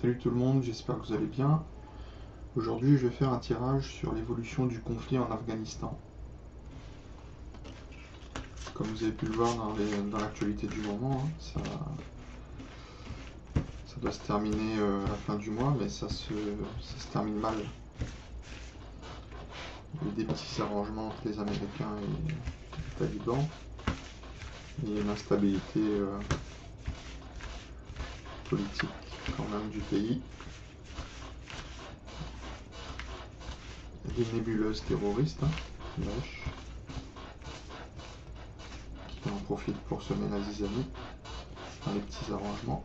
Salut tout le monde, j'espère que vous allez bien. Aujourd'hui, je vais faire un tirage sur l'évolution du conflit en Afghanistan. Comme vous avez pu le voir dans l'actualité du moment, ça doit se terminer à la fin du mois, mais ça se termine mal. Il y a eu des petits arrangements entre les Américains et les talibans. Il y a une instabilité politique quand même du pays. Des nébuleuses terroristes, Daesh, qui en profitent pour semer la zizanie dans les petits arrangements.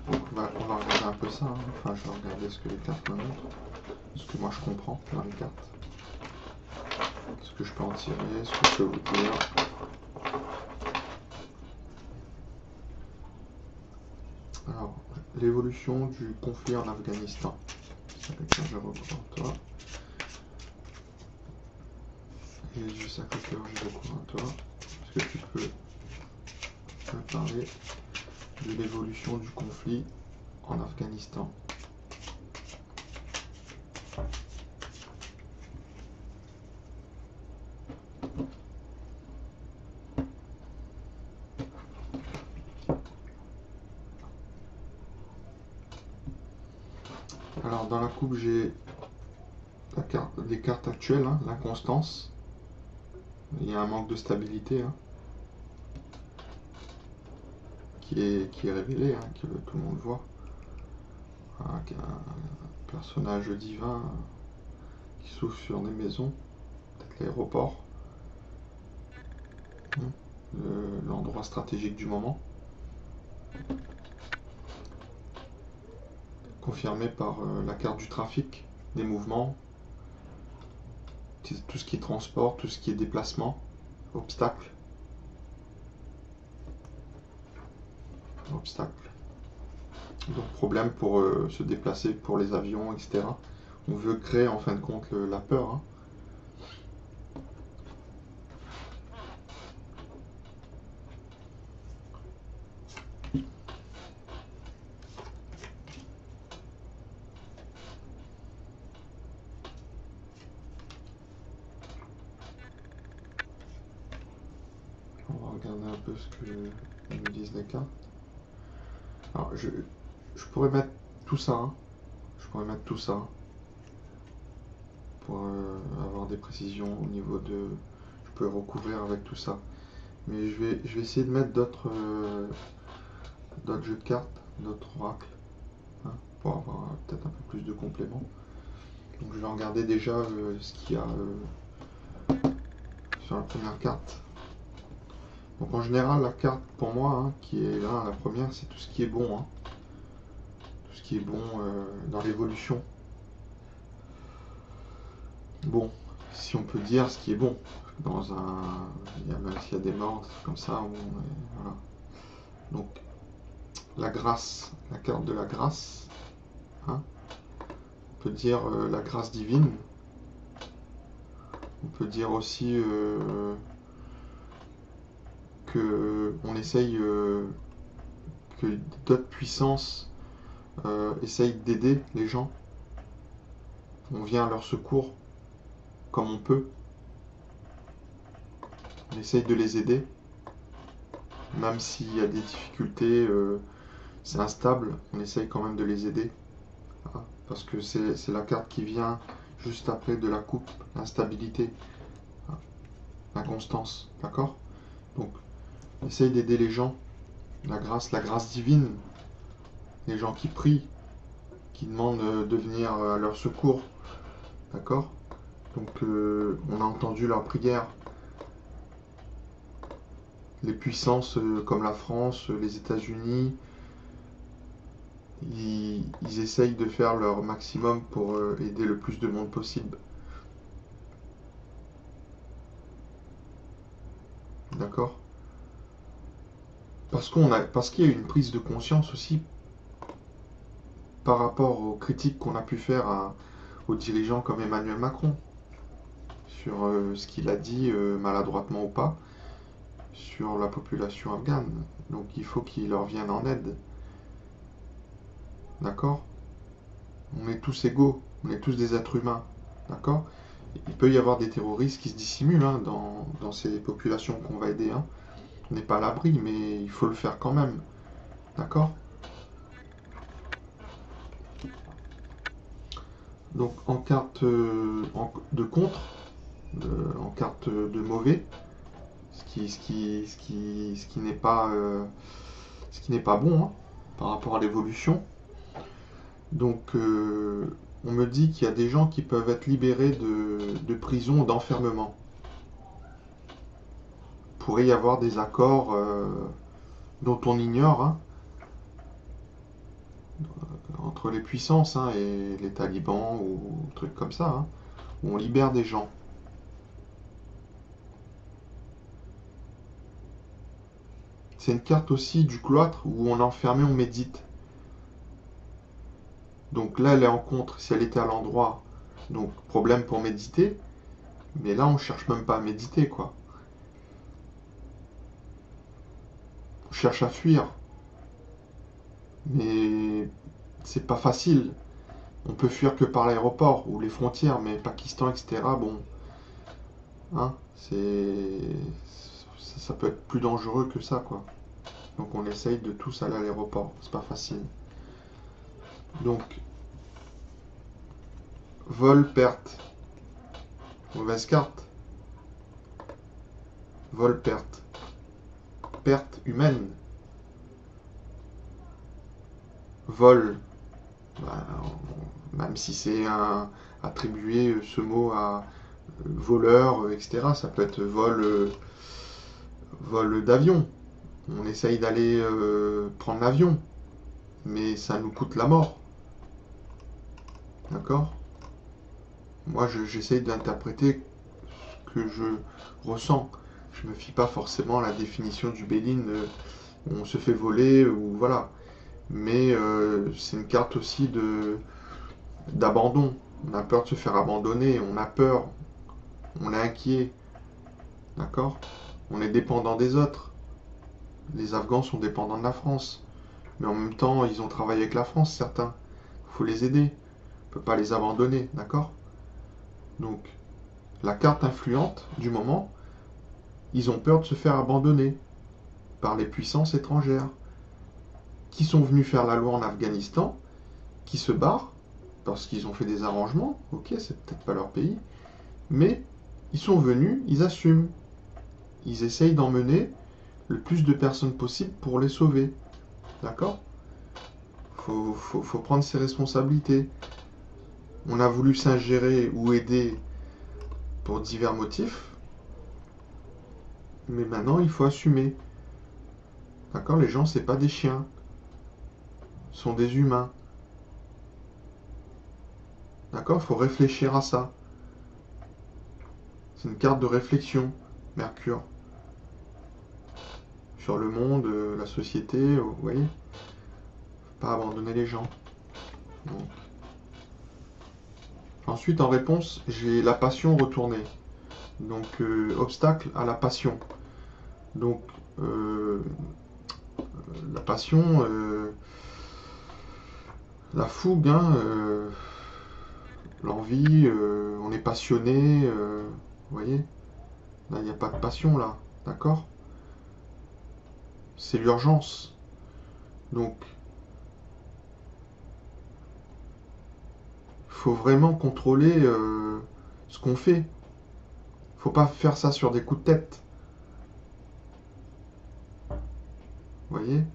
On va regarder un peu ça, Enfin, je vais regarder ce que les cartes me montrent, ce que moi je comprends dans les cartes, ce que je peux en tirer, ce que je peux vous dire. Alors, l'évolution du conflit en Afghanistan. Je reprends toi. Et du Sacré-Cœur, je recours à toi. Est-ce que tu peux me parler de l'évolution du conflit en Afghanistan? Alors dans la coupe j'ai les cartes actuelles, l'inconstance. Il y a un manque de stabilité qui est révélé, que tout le monde voit. Un personnage divin qui souffle sur des maisons, peut-être l'aéroport, l'endroit stratégique du moment. Confirmé par la carte du trafic, des mouvements, tout ce qui est transport, tout ce qui est déplacement, obstacle. Donc problème pour se déplacer pour les avions, etc. On veut créer en fin de compte la peur. On va regarder un peu ce que nous disent les cartes. Alors je pourrais mettre tout ça. Je pourrais mettre tout ça pour avoir des précisions au niveau de... Je peux recouvrir avec tout ça. Mais je vais essayer de mettre d'autres jeux de cartes, d'autres oracles, pour avoir peut-être un peu plus de compléments. Donc je vais regarder déjà ce qu'il y a sur la première carte. Donc en général la carte pour moi qui est là, la première, c'est tout ce qui est bon. Tout ce qui est bon dans l'évolution. Bon, si on peut dire ce qui est bon. Même s'il y a des morts, comme ça, voilà. Donc la grâce, la carte de la grâce, on peut dire la grâce divine. On peut dire aussi que on essaye que d'autres puissances essayent d'aider les gens. On vient à leur secours comme on peut. On essaye de les aider. Même s'il y a des difficultés, c'est instable, on essaye quand même de les aider. Parce que c'est la carte qui vient juste après de la coupe, l'instabilité, l'inconstance, d'accord? Donc, on essaye d'aider les gens, la grâce divine, les gens qui prient, qui demandent de venir à leur secours, d'accord? Donc, on a entendu leur prière. Les puissances comme la France, les États-Unis, ils essayent de faire leur maximum pour aider le plus de monde possible. D'accord? Parce qu'il y a eu une prise de conscience aussi par rapport aux critiques qu'on a pu faire aux dirigeants comme Emmanuel Macron sur ce qu'il a dit, maladroitement ou pas. sur la population afghane. Donc il faut qu'ils leur viennent en aide. D'accord? On est tous égaux, on est tous des êtres humains. D'accord? Il peut y avoir des terroristes qui se dissimulent hein, dans ces populations qu'on va aider. Hein. On n'est pas à l'abri, mais il faut le faire quand même. D'accord? Donc en carte de contre, en carte de mauvais, ce qui n'est pas, bon hein, par rapport à l'évolution. Donc on me dit qu'il y a des gens qui peuvent être libérés de prison ou d'enfermement. Il pourrait y avoir des accords dont on ignore hein, entre les puissances hein, et les talibans ou trucs comme ça, hein, où on libère des gens. C'est une carte aussi du cloître où on est enfermé, on médite. Donc là, elle est en contre si elle était à l'endroit. Donc problème pour méditer. Mais là, on cherche même pas à méditer, quoi. On cherche à fuir. Mais c'est pas facile. On peut fuir que par l'aéroport ou les frontières, mais Pakistan, etc. Bon, hein, ça peut être plus dangereux que ça, quoi. Donc on essaye de tous aller à l'aéroport. C'est pas facile. Donc vol, perte. Mauvaise carte. Vol, perte. Perte humaine. Vol. Bah, même si c'est attribué ce mot à voleur, etc. Ça peut être vol d'avion. On essaye d'aller prendre l'avion, mais ça nous coûte la mort. D'accord? Moi, j'essaye d'interpréter ce que je ressens. Je me fie pas forcément à la définition du Béline, où on se fait voler, ou voilà. Mais c'est une carte aussi d'abandon. On a peur de se faire abandonner, on a peur, on est inquiet. D'accord? On est dépendant des autres. Les Afghans sont dépendants de la France. Mais en même temps, ils ont travaillé avec la France, certains. Il faut les aider. On ne peut pas les abandonner, d'accord? Donc, la carte influente du moment, ils ont peur de se faire abandonner par les puissances étrangères qui sont venus faire la loi en Afghanistan, qui se barrent parce qu'ils ont fait des arrangements. Ok, c'est peut-être pas leur pays, mais ils sont venus, ils assument. Ils essayent d'emmener le plus de personnes possible pour les sauver. D'accord? Faut prendre ses responsabilités. On a voulu s'ingérer ou aider pour divers motifs, mais maintenant il faut assumer. D'accord? Les gens, c'est pas des chiens, ce sont des humains. D'accord? Il faut réfléchir à ça. C'est une carte de réflexion, Mercure. Sur le monde, la société, vous voyez? Faut pas abandonner les gens. Donc. Ensuite, en réponse, j'ai la passion retournée. Donc, obstacle à la passion. Donc, la passion, la fougue, hein, l'envie, on est passionné, vous voyez? Là, il n'y a pas de passion, là, d'accord? C'est l'urgence. Donc, il faut vraiment contrôler ce qu'on fait. Faut pas faire ça sur des coups de tête. Vous voyez?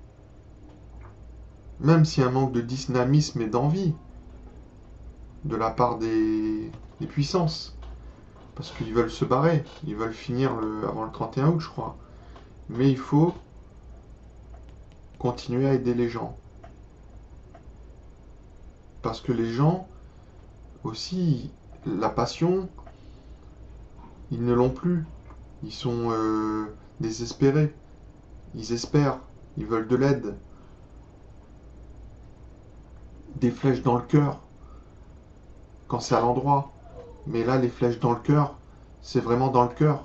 Même s'il y a un manque de dynamisme et d'envie de la part des puissances. Parce qu'ils veulent se barrer. Ils veulent finir avant le 31 août, je crois. Mais il faut continuer à aider les gens. Parce que les gens, aussi, la passion, ils ne l'ont plus. Ils sont désespérés. Ils espèrent. Ils veulent de l'aide. Des flèches dans le cœur. Quand c'est à l'endroit. Mais là, les flèches dans le cœur, c'est vraiment dans le cœur.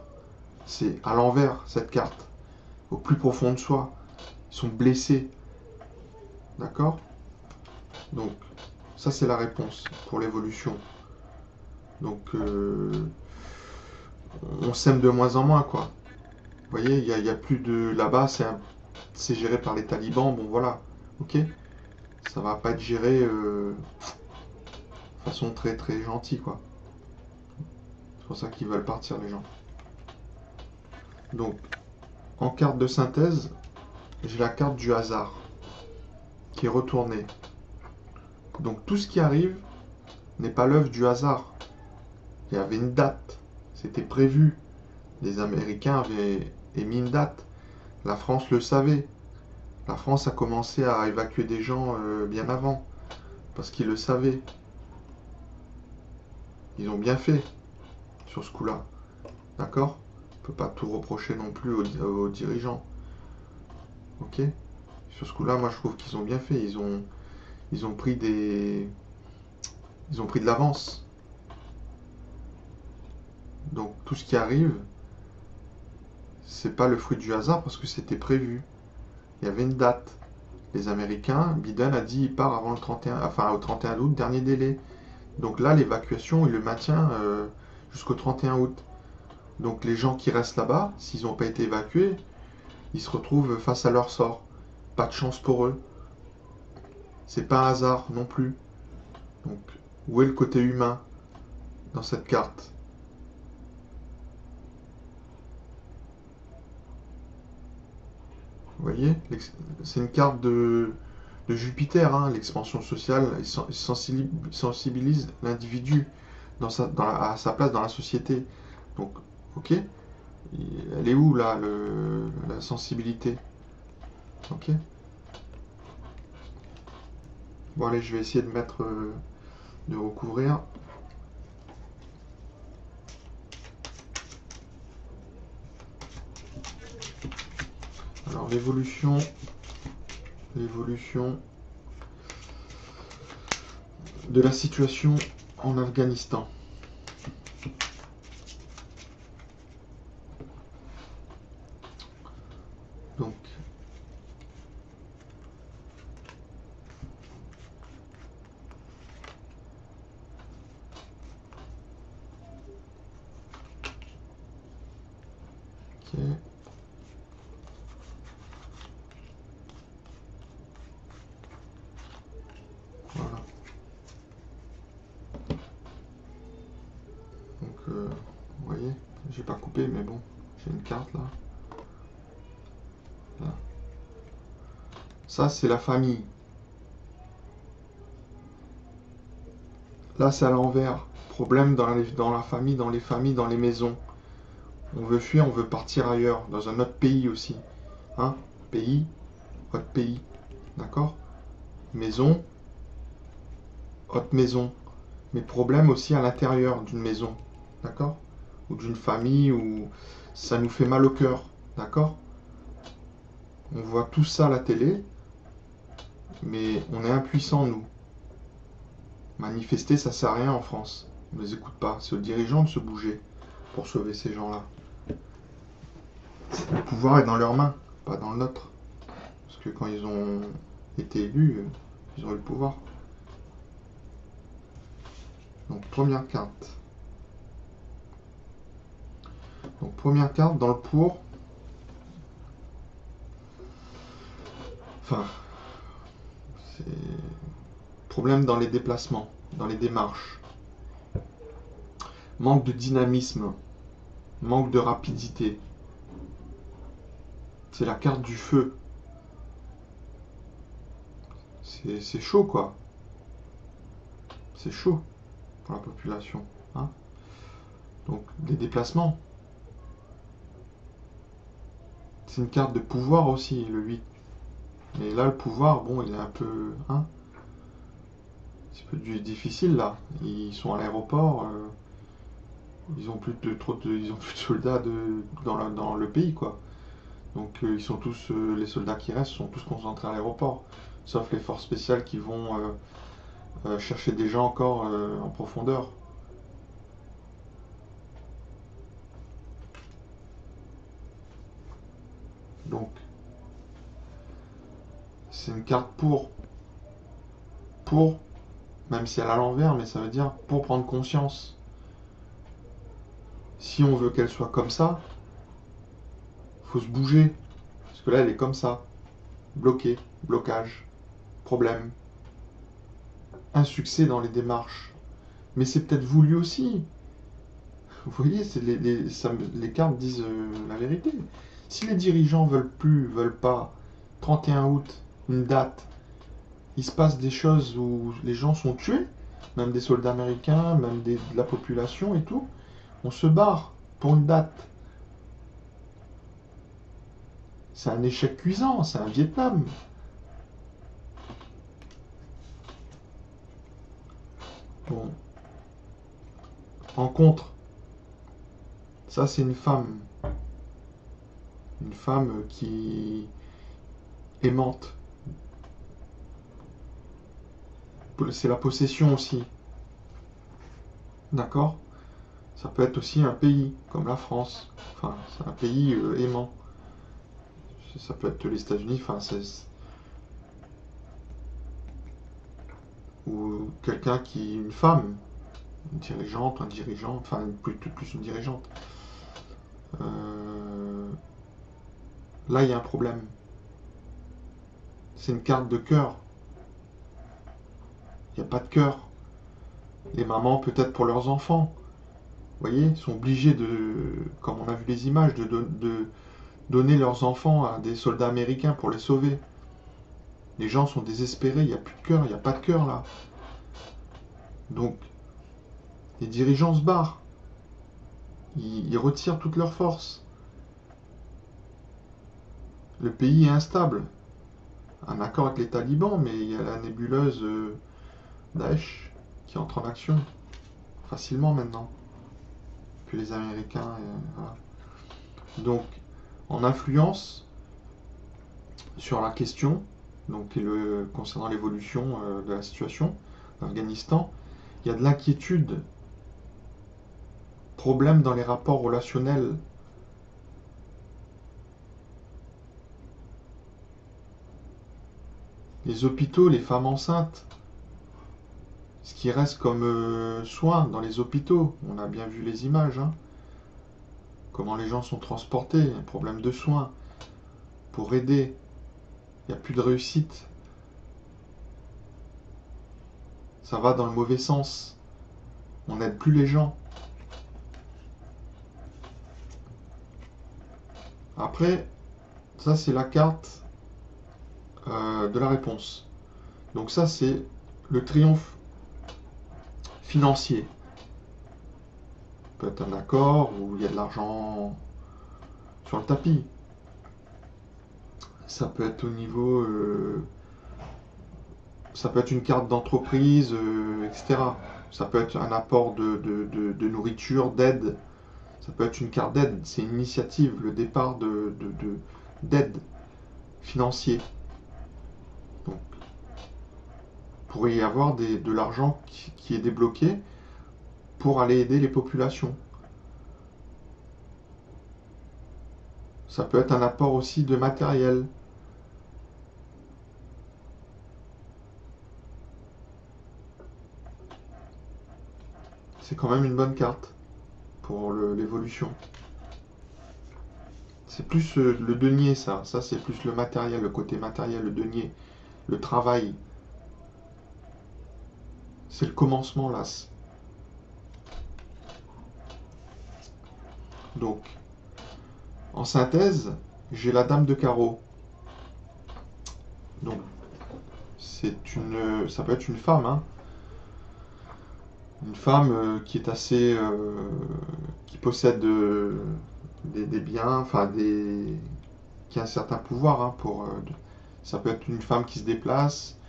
C'est à l'envers, cette carte. au plus profond de soi. Ils sont blessés. D'accord? Donc, ça c'est la réponse pour l'évolution. Donc, on s'aime de moins en moins, quoi. Vous voyez, il y a plus de... Là-bas, c'est géré par les talibans, bon voilà. Ok? Ça va pas être géré de façon très très gentille, quoi. C'est pour ça qu'ils veulent partir, les gens. Donc, en carte de synthèse, j'ai la carte du hasard qui est retournée. Donc, tout ce qui arrive n'est pas l'œuvre du hasard. Il y avait une date. C'était prévu. Les Américains avaient émis une date. La France le savait. La France a commencé à évacuer des gens bien avant. Parce qu'ils le savaient. Ils ont bien fait sur ce coup-là. D'accord? On ne peut pas tout reprocher non plus aux dirigeants. Ok? Sur ce coup-là, moi je trouve qu'ils ont bien fait. Ils ont pris de l'avance. Donc tout ce qui arrive, c'est pas le fruit du hasard parce que c'était prévu. Il y avait une date. Les Américains, Biden a dit il part avant le 31, enfin au 31 août, dernier délai. Donc là, l'évacuation, il le maintient jusqu'au 31 août. Donc les gens qui restent là-bas, s'ils n'ont pas été évacués, ils se retrouvent face à leur sort. Pas de chance pour eux. C'est pas un hasard non plus. Donc, où est le côté humain dans cette carte? Vous voyez, c'est une carte de Jupiter, hein, l'expansion sociale. Il sensibilise l'individu à sa place dans la société. Donc, ok, elle est où là, la sensibilité? Ok. Bon, allez, je vais essayer de mettre, de recouvrir. Alors, l'évolution de la situation en Afghanistan. Donc, ok. Voilà. Donc, vous voyez, j'ai pas coupé, mais bon, j'ai une carte là. Là. Ça, c'est la famille. Là, c'est à l'envers. Problème dans la famille, dans les familles, dans les maisons. On veut fuir, on veut partir ailleurs, dans un autre pays aussi. Hein? Pays, autre pays. D'accord? Maison, autre maison. Mais problème aussi à l'intérieur d'une maison. D'accord? Ou d'une famille, où ça nous fait mal au cœur. D'accord? On voit tout ça à la télé, mais on est impuissant, nous. Manifester, ça sert à rien en France. On ne les écoute pas. C'est aux dirigeants de se bouger pour sauver ces gens-là. Le pouvoir est dans leurs mains, pas dans le nôtre. Parce que quand ils ont été élus, ils ont eu le pouvoir. Donc, première carte. Donc, première carte dans le pour. Enfin, c'est problème dans les déplacements, dans les démarches. Manque de dynamisme, manque de rapidité. C'est la carte du feu. C'est chaud, quoi. C'est chaud pour la population. Hein. Donc, les déplacements. C'est une carte de pouvoir aussi, le 8. Mais là, le pouvoir, bon, il est un peu... Hein, c'est un peu difficile, là. Ils sont à l'aéroport. Ils ont plus de soldats dans le pays, quoi. Donc, ils sont tous... les soldats qui restent sont tous concentrés à l'aéroport. Sauf les forces spéciales qui vont chercher des gens encore en profondeur. Donc, c'est une carte pour, même si elle est à l'envers, mais ça veut dire pour prendre conscience. Si on veut qu'elle soit comme ça, faut se bouger. Parce que là, elle est comme ça. Bloquée, blocage, problème, insuccès dans les démarches. Mais c'est peut-être voulu aussi. Vous voyez, les cartes disent la vérité. Si les dirigeants veulent pas, 31 août, une date, il se passe des choses où les gens sont tués, même des soldats américains, même de la population et tout, on se barre pour une date. C'est un échec cuisant, c'est un Vietnam. Bon. En contre, ça c'est une femme. Une femme qui aimante. C'est la possession aussi. D'accord? Ça peut être aussi un pays, comme la France. Enfin, c'est un pays aimant. Ça peut être les États-Unis, enfin, ou quelqu'un qui, une femme, une dirigeante, un dirigeant, enfin, plus une dirigeante. Là, il y a un problème. C'est une carte de cœur. Il n'y a pas de cœur. Les mamans, peut-être pour leurs enfants, vous voyez, sont obligés de, comme on a vu les images, de donner leurs enfants à des soldats américains pour les sauver. Les gens sont désespérés, il n'y a plus de cœur, il n'y a pas de cœur là. Donc, les dirigeants se barrent. Ils retirent toute leur force. Le pays est instable. Un accord avec les talibans, mais il y a la nébuleuse Daesh qui entre en action facilement maintenant. Puis les Américains, voilà. Donc, en influence sur la question, donc concernant l'évolution de la situation d'Afghanistan, il y a de l'inquiétude, problème dans les rapports relationnels. Les hôpitaux, les femmes enceintes, ce qui reste comme soins dans les hôpitaux, on a bien vu les images, hein, comment les gens sont transportés, un problème de soins, pour aider, il n'y a plus de réussite. Ça va dans le mauvais sens. On n'aide plus les gens. Après, ça c'est la carte de la réponse. Donc ça c'est le triomphe financier. Ça peut être un accord où il y a de l'argent sur le tapis. Ça peut être au niveau... ça peut être une carte d'entreprise, etc. Ça peut être un apport de nourriture, d'aide. Ça peut être une carte d'aide. C'est une initiative, le départ d'aide financier. Donc, il pourrait y avoir de l'argent qui est débloqué pour aller aider les populations. Ça peut être un apport aussi de matériel. C'est quand même une bonne carte pour l'évolution. C'est plus le denier, ça. Ça, c'est plus le matériel, le côté matériel, le denier, le travail. C'est le commencement, là. Donc, en synthèse, j'ai la dame de carreau. Donc, ça peut être une femme, hein. Une femme qui est assez, qui possède des biens, enfin qui a un certain pouvoir, hein, ça peut être une femme qui se déplace,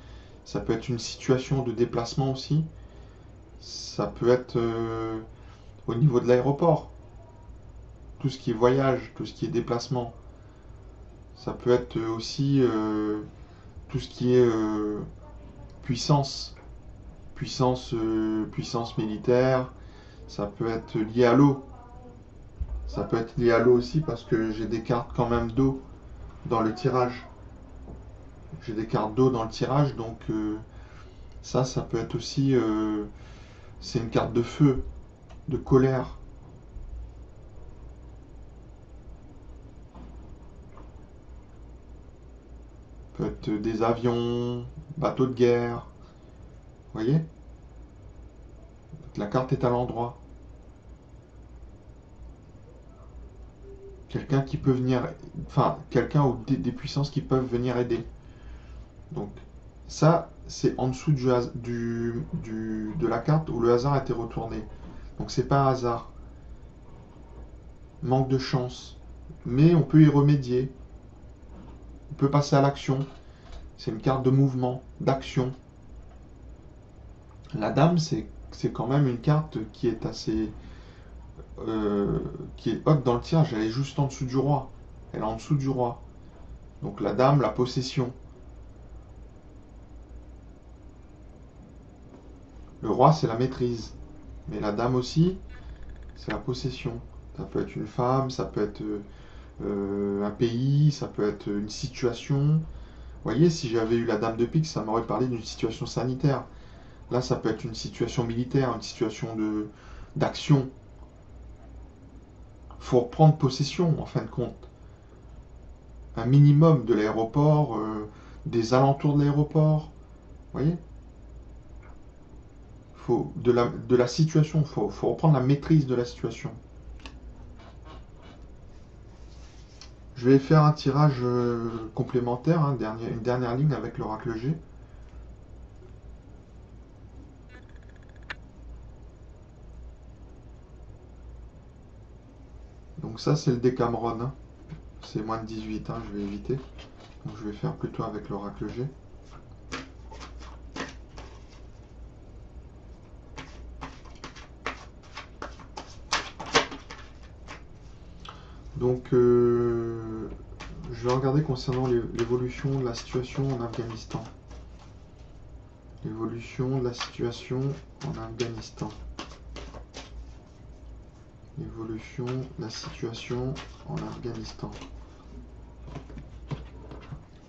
ça peut être une situation de déplacement aussi, ça peut être au niveau de l'aéroport, tout ce qui est voyage, tout ce qui est déplacement, ça peut être aussi tout ce qui est puissance, puissance militaire, ça peut être lié à l'eau. Ça peut être lié à l'eau aussi parce que j'ai des cartes quand même d'eau. dans le tirage. J'ai des cartes d'eau dans le tirage, donc ça peut être aussi... c'est une carte de feu, de colère. Peut être des avions, bateaux de guerre. Vous voyez? La carte est à l'endroit. Quelqu'un qui peut venir... Enfin, quelqu'un ou des puissances qui peuvent venir aider. Donc, ça, c'est en dessous de la carte où le hasard a été retourné. Donc, c'est pas un hasard. Manque de chance. Mais on peut y remédier. On peut passer à l'action. C'est une carte de mouvement, d'action. La dame, c'est quand même une carte qui est assez... qui est haute dans le tirage. Elle est juste en dessous du roi. Elle est en dessous du roi. Donc la dame, la possession. Le roi, c'est la maîtrise. Mais la dame aussi, c'est la possession. Ça peut être une femme, ça peut être un pays, ça peut être une situation. Vous voyez, si j'avais eu la dame de pique, ça m'aurait parlé d'une situation sanitaire. Là, ça peut être une situation militaire, une situation d'action. Il faut reprendre possession, en fin de compte. Un minimum de l'aéroport, des alentours de l'aéroport. Vous voyez, faut de la situation, il faut reprendre la maîtrise de la situation. Je vais faire un tirage complémentaire, hein, une dernière ligne avec l'oracle G. Donc ça c'est le Décameron, hein. C'est moins de 18, hein, je vais éviter. Donc je vais faire plutôt avec l'oracle G. Donc je vais regarder concernant l'évolution de la situation en Afghanistan. L'évolution de la situation en Afghanistan. L'évolution de la situation en Afghanistan.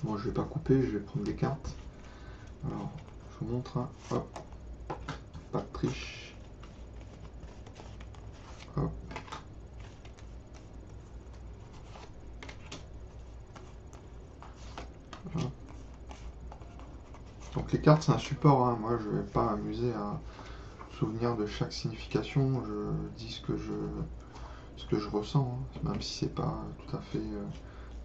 Bon, je vais pas couper, je vais prendre des cartes. Alors, je vous montre, hein. Hop, pas de triche. Hop. Voilà. Donc les cartes, c'est un support, hein. Moi, je vais pas m'amuser à me souvenir de chaque signification. Je dis ce que je ressens, hein. Même si c'est pas tout à fait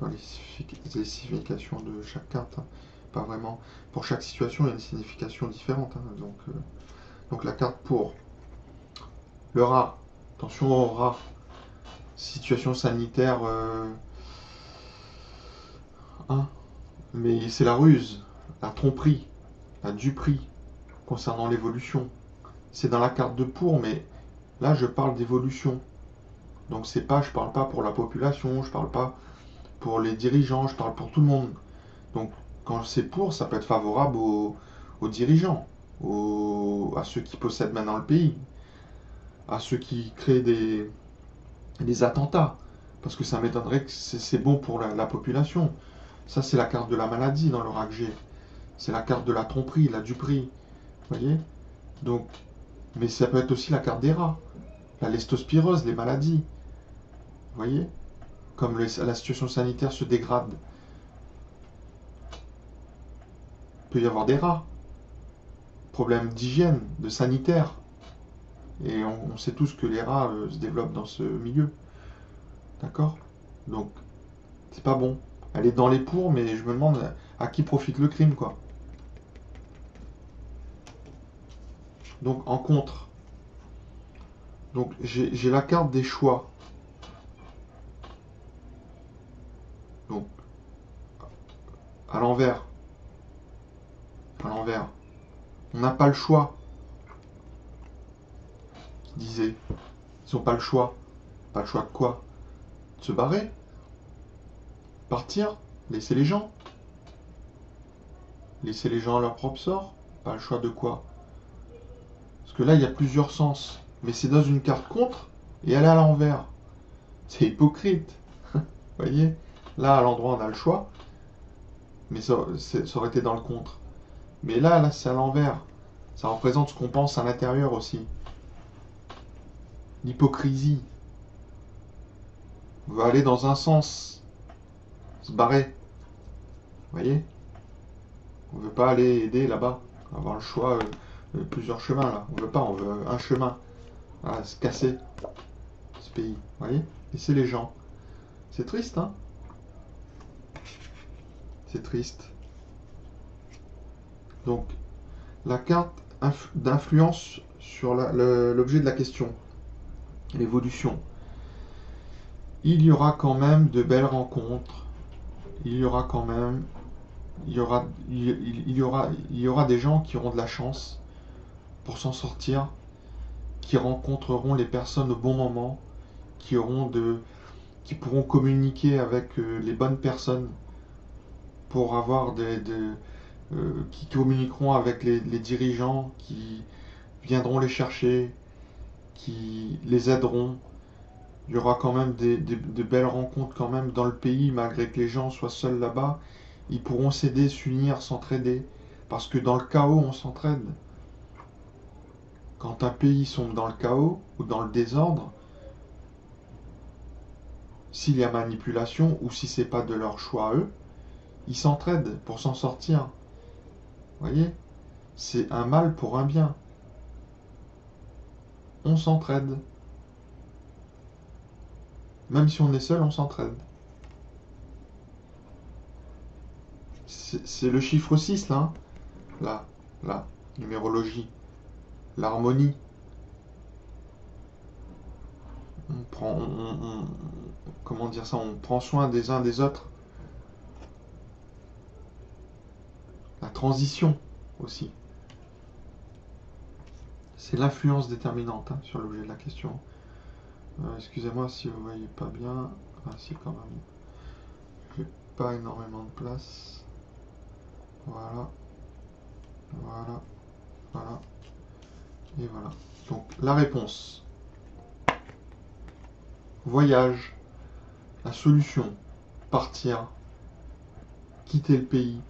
dans les significations de chaque carte, hein. Pas vraiment. Pour chaque situation, il y a une signification différente, hein. Donc la carte pour le rat. Attention au rat. Situation sanitaire. Hein, mais c'est la ruse, la tromperie, la duperie concernant l'évolution. C'est dans la carte de pour, mais là je parle d'évolution. Donc c'est pas, je parle pas pour la population, je parle pas pour les dirigeants, je parle pour tout le monde. Donc quand c'est pour, ça peut être favorable aux dirigeants, à ceux qui possèdent maintenant le pays, à ceux qui créent des attentats, parce que ça m'étonnerait que c'est bon pour la population. Ça c'est la carte de la maladie dans l'oracle G. C'est la carte de la tromperie, la duperie. Vous voyez? Donc, mais ça peut être aussi la carte des rats, la lestospirose, les maladies. Vous voyez? Comme la situation sanitaire se dégrade. Il peut y avoir des rats. Problème d'hygiène, de sanitaire. Et on sait tous que les rats se développent dans ce milieu. D'accord? Donc, c'est pas bon. Elle est dans les pour, mais je me demande à qui profite le crime, quoi. Donc, en contre. Donc, j'ai la carte des choix. Donc, à l'envers. À l'envers. On n'a pas le choix. Qui disait. Ils n'ont pas le choix. Pas le choix de quoi? De se barrer? Partir? Laisser les gens? Laisser les gens à leur propre sort? Pas le choix de quoi? Parce que là, il y a plusieurs sens. Mais c'est dans une carte contre et elle est à l'envers. C'est hypocrite. Vous voyez? Là, à l'endroit, on a le choix, mais ça aurait été dans le contre. Mais là, c'est à l'envers. Ça représente ce qu'on pense à l'intérieur aussi. L'hypocrisie. On veut aller dans un sens, se barrer. Vous voyez? On veut pas aller aider là-bas, avoir le choix de plusieurs chemins là. On veut pas, on veut un chemin. Voilà, se casser ce pays. Vous voyez? Laissez les gens. C'est triste, hein? C'est triste. Donc, la carte d'influence sur l'objet de la question, l'évolution. Il y aura quand même de belles rencontres. Il y aura quand même, il y aura des gens qui auront de la chance pour s'en sortir, qui rencontreront les personnes au bon moment, qui pourront communiquer avec les bonnes personnes pour avoir qui communiqueront avec les dirigeants, qui viendront les chercher, qui les aideront. Il y aura quand même de belles rencontres quand même dans le pays, malgré que les gens soient seuls là-bas. Ils pourront s'aider, s'unir, s'entraider. Parce que dans le chaos, on s'entraide. Quand un pays sombre dans le chaos ou dans le désordre, s'il y a manipulation ou si c'est pas de leur choix à eux, ils s'entraident pour s'en sortir. Vous voyez? C'est un mal pour un bien. On s'entraide. Même si on est seul, on s'entraide. C'est le chiffre 6 là. Hein, là, numérologie. L'harmonie. On prend, comment dire ça? On prend soin des uns des autres. La transition aussi. C'est l'influence déterminante hein, sur l'objet de la question. Excusez-moi si vous voyez pas bien. Ah si quand même. J'ai pas énormément de place. Voilà. Voilà. Voilà. Et voilà. Donc la réponse. Voyage. La solution. Partir. Quitter le pays.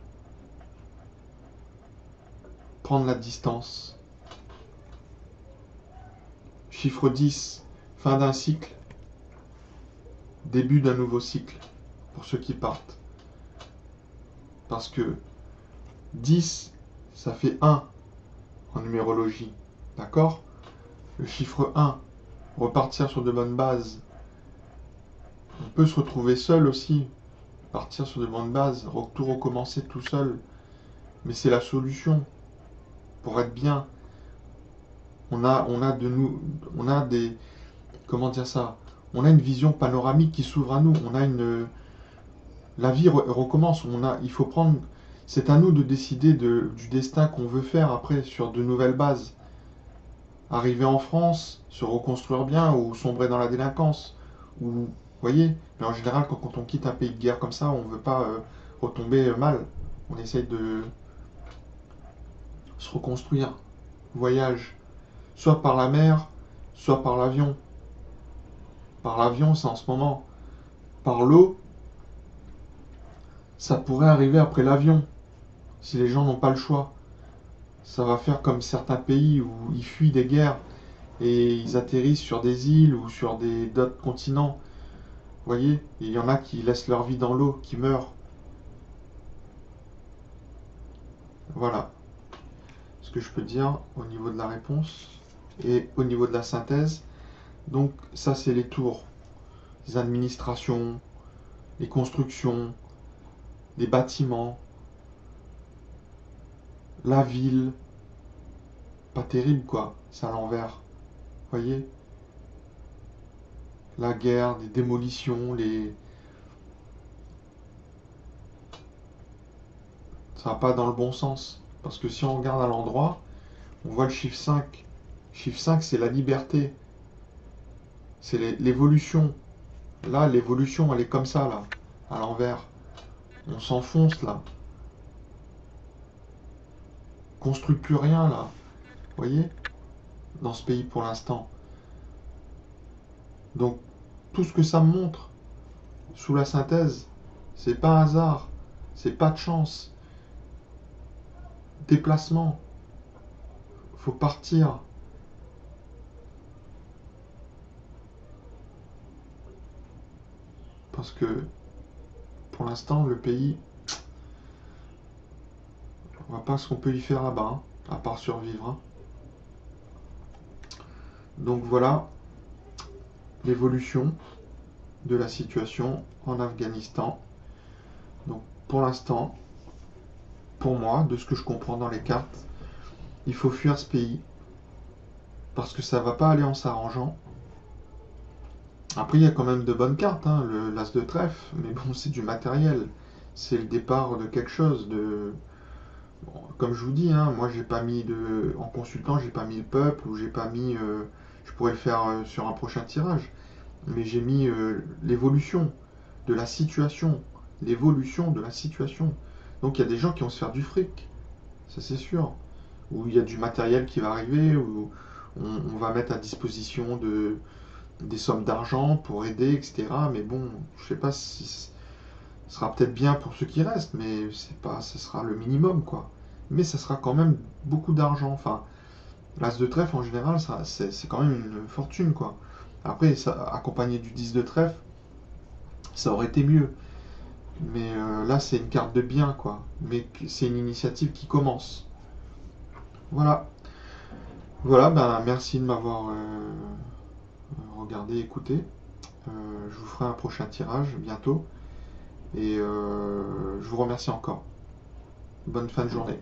Prendre la distance. Chiffre 10. Fin d'un cycle. Début d'un nouveau cycle. Pour ceux qui partent. Parce que 10, ça fait 1 en numérologie. D'accord? Le chiffre 1, repartir sur de bonnes bases. On peut se retrouver seul aussi. Partir sur de bonnes bases, tout recommencer tout seul. Mais c'est la solution. Pour être bien. On a des. Comment dire ça? On a une vision panoramique qui s'ouvre à nous. La vie recommence. Il faut prendre. C'est à nous de décider du destin qu'on veut faire après sur de nouvelles bases. Arriver en France, se reconstruire bien ou sombrer dans la délinquance. Vous voyez? Mais en général, quand on quitte un pays de guerre comme ça, on ne veut pas retomber mal. On essaye de se reconstruire. Voyage. Soit par la mer, soit par l'avion. Par l'avion, c'est en ce moment. Par l'eau, ça pourrait arriver après l'avion, si les gens n'ont pas le choix. Ça va faire comme certains pays où ils fuient des guerres et ils atterrissent sur des îles ou sur d'autres continents. Vous voyez? Il y en a qui laissent leur vie dans l'eau, qui meurent. Voilà ce que je peux dire au niveau de la réponse et au niveau de la synthèse. Donc ça, c'est les tours, les administrations, les constructions, les bâtiments, la ville. Pas terrible quoi, c'est à l'envers. Vous voyez? La guerre, les démolitions, ça va pas dans le bon sens. Parce que si on regarde à l'endroit, on voit le chiffre 5. Le chiffre 5, c'est la liberté. C'est l'évolution. Là, l'évolution, elle est comme ça, là, à l'envers. On s'enfonce, là. On construit plus rien, là. Vous voyez? Dans ce pays, pour l'instant. Donc, tout ce que ça me montre, sous la synthèse, C'est pas un hasard. C'est pas de chance. Déplacement. Faut partir. Parce que pour l'instant, le pays, on voit pas ce qu'on peut y faire là-bas, hein, à part survivre. Hein. Donc voilà l'évolution de la situation en Afghanistan. Donc pour l'instant, pour moi, de ce que je comprends dans les cartes, il faut fuir ce pays parce que ça va pas aller en s'arrangeant. Après, il y a quand même de bonnes cartes, hein, l'as de trèfle, mais bon, c'est du matériel. C'est le départ de quelque chose. Bon, comme je vous dis, hein, moi, j'ai pas mis de. En consultant, j'ai pas mis le peuple ou j'ai pas mis. Je pourrais le faire sur un prochain tirage, mais j'ai mis l'évolution de la situation. L'évolution de la situation. Donc, il y a des gens qui vont se faire du fric, ça c'est sûr. Ou il y a du matériel qui va arriver, ou on va mettre à disposition des sommes d'argent pour aider, etc. Mais bon, je sais pas si ce sera peut-être bien pour ceux qui restent, mais c'est pas, ce sera le minimum, quoi. Mais ça sera quand même beaucoup d'argent. Enfin, l'as de trèfle en général, c'est quand même une fortune, quoi. Après, ça, accompagné du 10 de trèfle, ça aurait été mieux. Mais là, c'est une carte de bien, quoi. Mais c'est une initiative qui commence. Voilà. Voilà, ben merci de m'avoir regardé, écouté. Je vous ferai un prochain tirage bientôt. Et je vous remercie encore. Bonne fin de journée.